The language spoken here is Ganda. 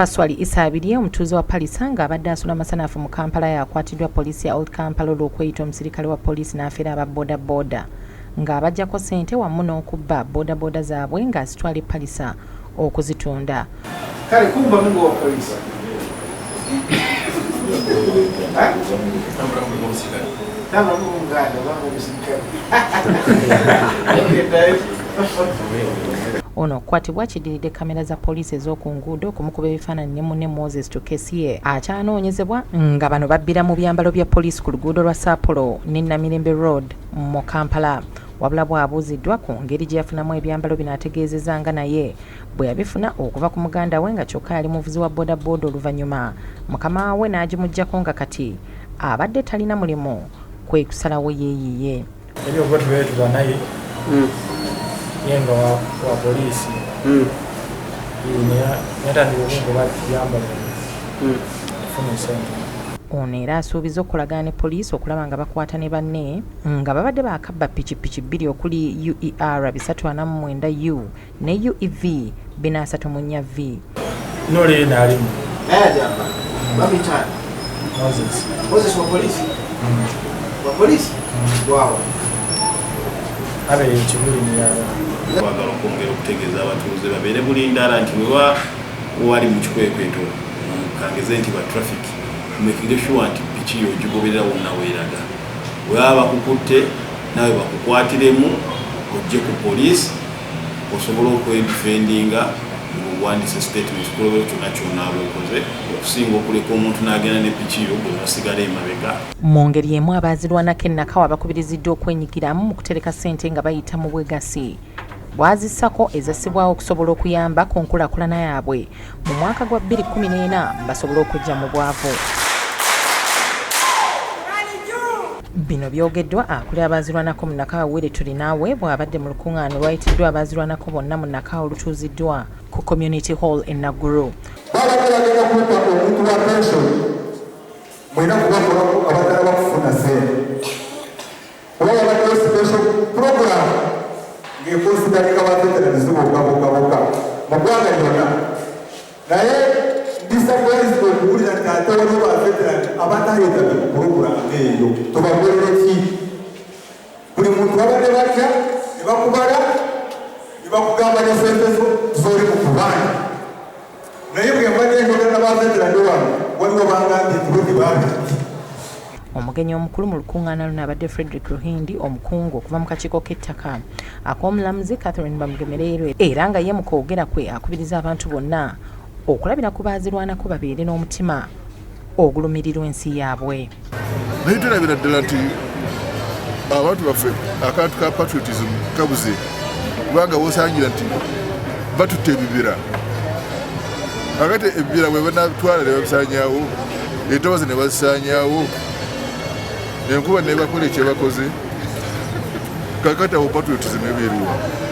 Faswali Isabiriye omutuuze wa Palisa ng'abadde asula amasanafu mu Kampala yakwatiddwa poliisi ya Old Kampala olw'okweyita omusirikale wa poliisi n'afera aba bodaboda ng'abajjako ssente wamu n'okubba bodaboda zaabwe ng'azitwala e Palisa okuzitunda. Kale kumba mungu wa polisi. Tama mungu ngada wangu msirikale. Ono okukwatibwa kiddiridde kamera za poliisi ez'oku nguudo okumukuba ebifaananyi ne munne Moses Tukesiye akyanoonyezebwa nga bano babbira mu byambalo bya poliisi ku luguudo lwa Sapolo ne Namirembe Road mu Kampala. Wabula bw'abuuziddwa ku ngeri gye yafunamu ebyambalo bino ategeezezza nga naye bwe yabifuna okuva ku muganda we nga kyokka yali muvuzi wa bodaboda oluvannyuma mukama we n'agimuggyako nga kati abadde talina mulimu kwe kusalawo yeeyiye. Yenga wa polisi yatandika okungoba yambala funa sente. Ono era asuubiza okulagana ne poliisi okulaba nga bakwata ne banne nga babadde bakabba pikipiki bbiri okuli UER 349U ne UEV 434V. Nole n'alimu Moses wa polisi. Wa polisi? Wow. Twagala okwongera okutegeeza abatuuze babeere bulindaala nti wewa wali mu kikwekweto kangeze nti ba traffic making sure nti piki yo gigoberera wonna weeraga. Bw'aba bakukutte nawe bakukwatiremu ojje ku poliisi osobola okwedifendinga ng'owandiise statement kulobera kyonna kyonna okoze okusinga okuleka omuntu n'agenda ne piki yo bwe basigala emabega. Mu ngeri emu abaazirwanako ennakawa bakubiriziddwa okwenyigiramu mu kutereka ssente nga bayita mu bwegasi bwazissako ezassibwawo okusobola okuyamba ku nkulaakulana yaabwe mu mwaka gwa 2014 basobole okujja mu bwavu. Bino byogeddwa akulira abaazirwanako mu nnakawa Were Tulinaawe bw'abadde mu lukuŋŋaana olwayitiddwa abaazirwanako bonna mu nnakawa olutuuziddwa ku Community Hall e Naguru. Balagala kuba omuntu wa pension mwina kubakolako abatala bakufuna ssente. Oba babaddewo special program ng'ekonsidarika baveteranizi bokka mu ggwanga lyonna. Naye disagwalizibwa okuwulira nti ate waliwo baveterani abatayetaga ku puroguramu eyo tubagwerere ki? Buli muntu babadde batya ne bakubala ne bakugamba ne ssente z'oli mu kubanja. Naye bwe mbadde njogera n'abaveterani wange waliwo bangambye tuludi baabiraki. Omugenyi omukulu mu lukuŋŋaana luno abadde Frederick Ruhindi omukungu okuva mu kakiiko k'ettaka ak'omulamuzi Catherine Bamugemereerwe era nga ye mu kwogera kwe akubiriza abantu bonna okulabira ku baazirwanako babeere n'omutima ogulumirirwa ensi yaabwe. Naye tulabira ddala nti abantu baffe akantu ka patriotism kabuze kubanga boosangira nti batutte ebibira akati ebibira bwe banatwala ne babisaanyaawo entobazi ne bazisaanyaawo enkuba ne bakola ekyebakoze kakati awo patriotism ebeeriwo.